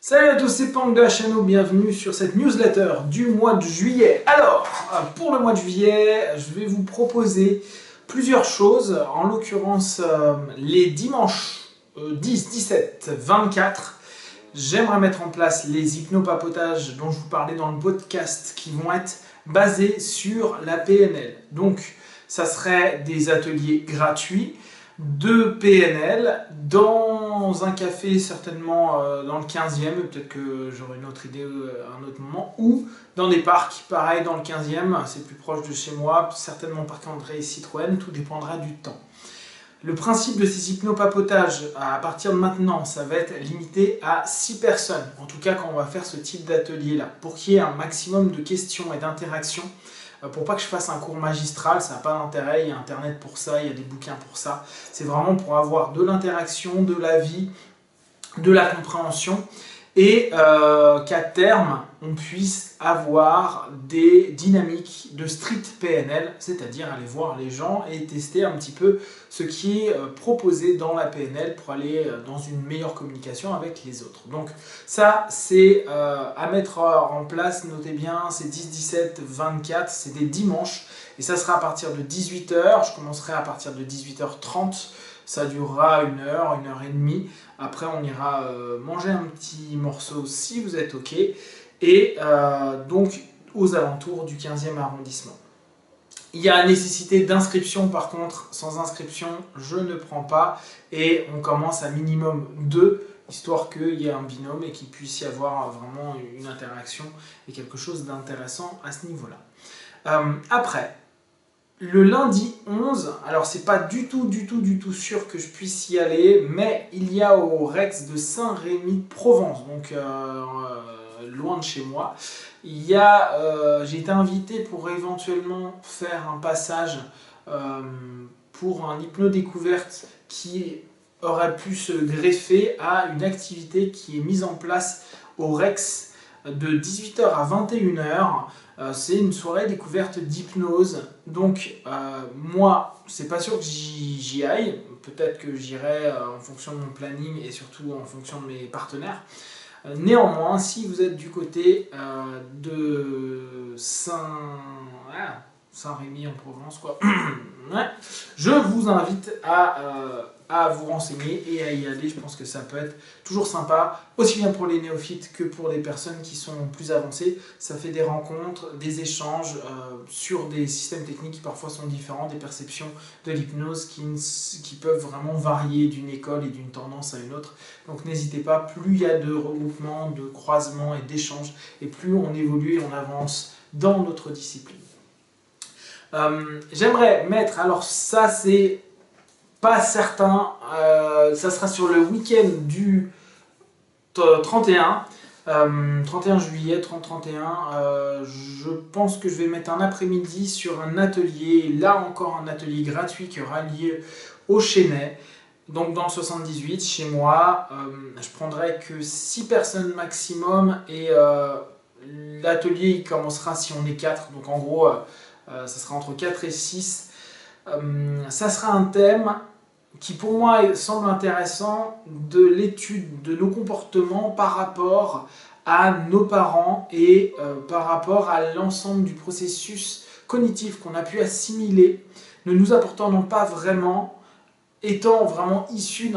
Salut à tous, c'est Pank de la chaîne, bienvenue sur cette newsletter du mois de juillet. Alors, pour le mois de juillet, je vais vous proposer plusieurs choses, en l'occurrence les dimanches 10, 17, 24. J'aimerais mettre en place les hypnopapotages dont je vous parlais dans le podcast qui vont être basés sur la PNL. Donc, ça serait des ateliers gratuits de PNL dans un café, certainement dans le 15e, peut-être que j'aurai une autre idée à un autre moment, ou dans des parcs, pareil dans le 15e, c'est plus proche de chez moi, certainement parc André et Citroën, tout dépendra du temps. Le principe de ces hypnopapotages, à partir de maintenant, ça va être limité à 6 personnes, en tout cas quand on va faire ce type d'atelier-là, pour qu'il y ait un maximum de questions et d'interactions. Pour pas que je fasse un cours magistral, ça n'a pas d'intérêt, il y a internet pour ça, il y a des bouquins pour ça. C'est vraiment pour avoir de l'interaction, de la vie, de la compréhension et qu'à terme, on puisse avoir des dynamiques de street PNL, c'est-à-dire aller voir les gens et tester un petit peu ce qui est proposé dans la PNL pour aller dans une meilleure communication avec les autres. Donc ça, c'est à mettre en place, notez bien, c'est 10, 17, 24, c'est des dimanches et ça sera à partir de 18 h, je commencerai à partir de 18h30. Ça durera 1 heure, 1 heure et demie. Après, on ira manger un petit morceau si vous êtes OK. Et donc, aux alentours du 15e arrondissement. Il y a nécessité d'inscription, par contre, sans inscription, je ne prends pas. Et on commence à minimum 2, histoire qu'il y ait un binôme et qu'il puisse y avoir vraiment une interaction et quelque chose d'intéressant à ce niveau-là. Après, le lundi 11, alors c'est pas du tout sûr que je puisse y aller, mais il y a au Rex de Saint-Rémy-de-Provence, donc loin de chez moi, j'ai été invité pour éventuellement faire un passage pour un hypnodécouverte qui aurait pu se greffer à une activité qui est mise en place au Rex de 18 h à 21 h. C'est une soirée découverte d'hypnose. Donc moi, c'est pas sûr que j'y aille. Peut-être que j'irai en fonction de mon planning et surtout en fonction de mes partenaires. Néanmoins, si vous êtes du côté de Saint-Rémy en Provence, quoi, je vous invite à vous renseigner et à y aller. Je pense que ça peut être toujours sympa, aussi bien pour les néophytes que pour les personnes qui sont plus avancées. Ça fait des rencontres, des échanges sur des systèmes techniques qui parfois sont différents, des perceptions de l'hypnose qui peuvent vraiment varier d'une école et d'une tendance à une autre. Donc n'hésitez pas, plus il y a de regroupements, de croisements et d'échanges, et plus on évolue et on avance dans notre discipline. J'aimerais mettre, alors ça c'est pas certain, ça sera sur le week-end du 31 juillet, 30-31, je pense que je vais mettre un après-midi sur un atelier, là encore un atelier gratuit qui aura lieu au Chesnay, donc dans le 78, chez moi. Je prendrai que 6 personnes maximum et l'atelier il commencera si on est 4, donc en gros ça sera entre 4 et 6. Ça sera un thème qui pour moi semble intéressant, de l'étude de nos comportements par rapport à nos parents et par rapport à l'ensemble du processus cognitif qu'on a pu assimiler, ne nous apportant non pas vraiment, étant vraiment issu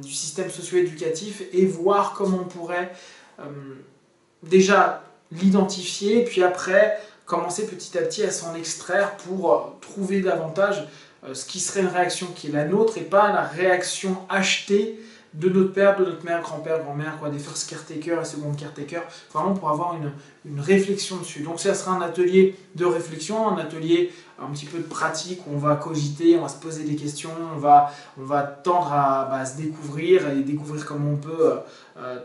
du système socio-éducatif, et voir comment on pourrait déjà l'identifier, puis après commencer petit à petit à s'en extraire pour trouver davantage ce qui serait une réaction qui est la nôtre et pas la réaction achetée de notre père, de notre mère, grand-père, grand-mère, des first caretakers et second caretakers, vraiment pour avoir une réflexion dessus. Donc ça sera un atelier de réflexion, un atelier un petit peu de pratique où on va cogiter, on va se poser des questions, on va tendre à se découvrir et découvrir comment on peut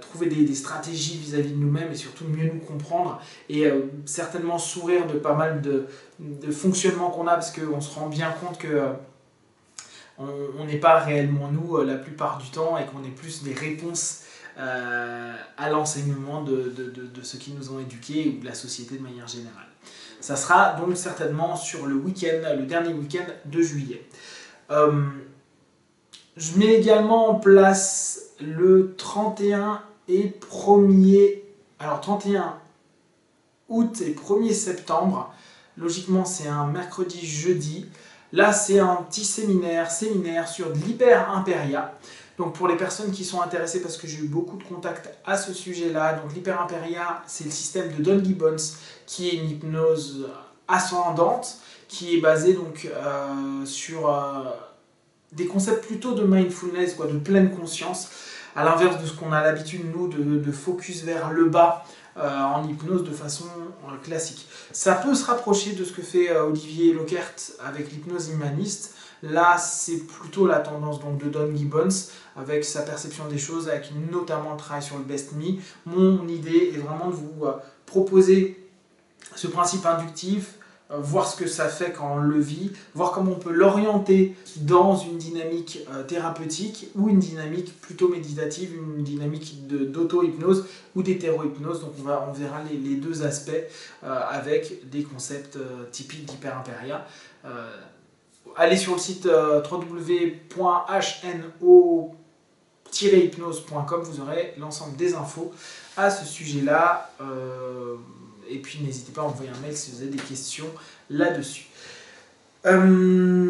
trouver des stratégies vis-à-vis de nous-mêmes et surtout mieux nous comprendre et certainement sourire de pas mal de fonctionnements qu'on a, parce qu'on se rend bien compte que on n'est pas réellement nous la plupart du temps et qu'on est plus des réponses à l'enseignement de ceux qui nous ont éduqués ou de la société de manière générale. Ça sera donc certainement sur le week-end, le dernier week-end de juillet. Je mets également en place le 31 et 1er... Alors 31 août et 1er septembre. Logiquement, c'est un mercredi-jeudi. Là, c'est un petit séminaire sur de l'hyper-impéria. Donc pour les personnes qui sont intéressées, parce que j'ai eu beaucoup de contacts à ce sujet-là, donc l'hyper-impéria, c'est le système de Don Gibbons, qui est une hypnose ascendante, qui est basée donc sur des concepts plutôt de mindfulness, quoi, de pleine conscience, à l'inverse de ce qu'on a l'habitude, nous, de focus vers le bas en hypnose de façon classique. Ça peut se rapprocher de ce que fait Olivier Lockert avec l'hypnose humaniste. Là, c'est plutôt la tendance donc, de Don Gibbons, avec sa perception des choses, avec notamment le travail sur le Best Me. Mon idée est vraiment de vous proposer ce principe inductif, voir ce que ça fait quand on le vit, voir comment on peut l'orienter dans une dynamique thérapeutique ou une dynamique plutôt méditative, une dynamique d'auto-hypnose ou d'hétéro-hypnose. Donc on verra les deux aspects avec des concepts typiques d'hyper-impéria. Allez sur le site www.hno-hypnose.com, vous aurez l'ensemble des infos à ce sujet-là. Et puis n'hésitez pas à envoyer un mail si vous avez des questions là-dessus. On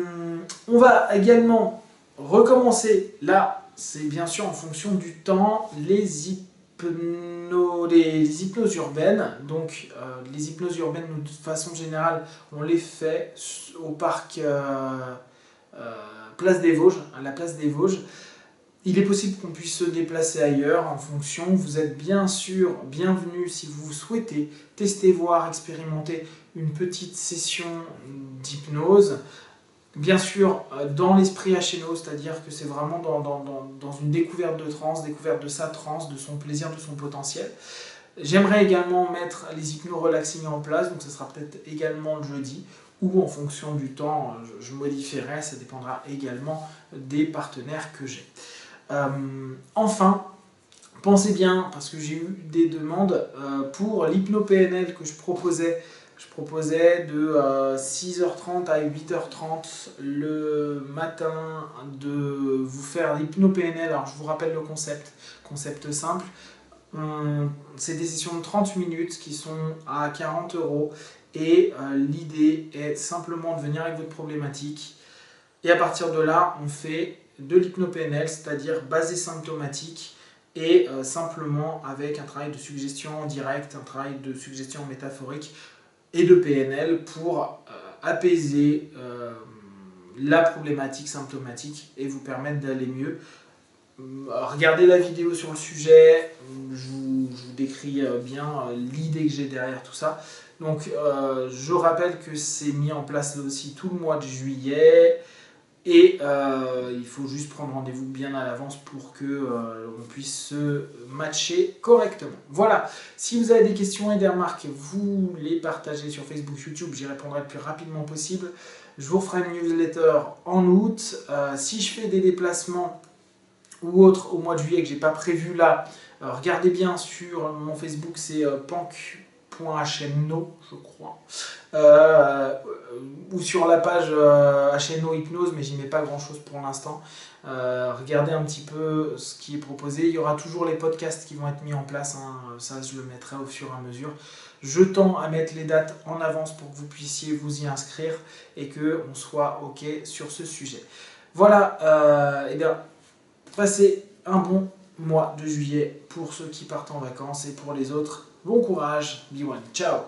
va également recommencer, là c'est bien sûr en fonction du temps, les hypnoses urbaines. Donc les hypnoses urbaines, de façon générale, on les fait au parc Place des Vosges, à la Place des Vosges. Il est possible qu'on puisse se déplacer ailleurs en fonction. Vous êtes bien sûr bienvenus si vous souhaitez tester, voir, expérimenter une petite session d'hypnose. Bien sûr, dans l'esprit HNO, c'est-à-dire que c'est vraiment dans une découverte de trance, découverte de sa trance, de son plaisir, de son potentiel. J'aimerais également mettre les hypno-relaxing en place, donc ce sera peut-être également le jeudi, ou en fonction du temps, je modifierai, ça dépendra également des partenaires que j'ai. Enfin, pensez bien, parce que j'ai eu des demandes pour l'hypno-PNL que je proposais de 6h30 à 8h30 le matin de vous faire l'hypno-PNL. Alors je vous rappelle le concept simple. C'est des sessions de 30 minutes qui sont à 40 € et l'idée est simplement de venir avec votre problématique et à partir de là on fait de l'hypno-PNL, c'est-à-dire basé symptomatique et simplement avec un travail de suggestion en direct, un travail de suggestion métaphorique et de PNL pour apaiser la problématique symptomatique et vous permettre d'aller mieux. Regardez la vidéo sur le sujet, je vous décris bien l'idée que j'ai derrière tout ça. Donc je rappelle que c'est mis en place là aussi tout le mois de juillet. Et il faut juste prendre rendez-vous bien à l'avance pour qu'on puisse se matcher correctement. Voilà, si vous avez des questions et des remarques, vous les partagez sur Facebook, YouTube, j'y répondrai le plus rapidement possible. Je vous ferai une newsletter en août. Si je fais des déplacements ou autres au mois de juillet que je n'ai pas prévu là, regardez bien sur mon Facebook, c'est pank.hno, je crois. Ou sur la page HNO Hypnose, mais j'y mets pas grand chose pour l'instant. Regardez un petit peu ce qui est proposé. Il y aura toujours les podcasts qui vont être mis en place, hein. Ça je le mettrai au fur et à mesure. Je tends à mettre les dates en avance pour que vous puissiez vous y inscrire et qu'on soit OK sur ce sujet. Voilà, et bien, passez un bon mois de juillet pour ceux qui partent en vacances et pour les autres, bon courage, be one, ciao.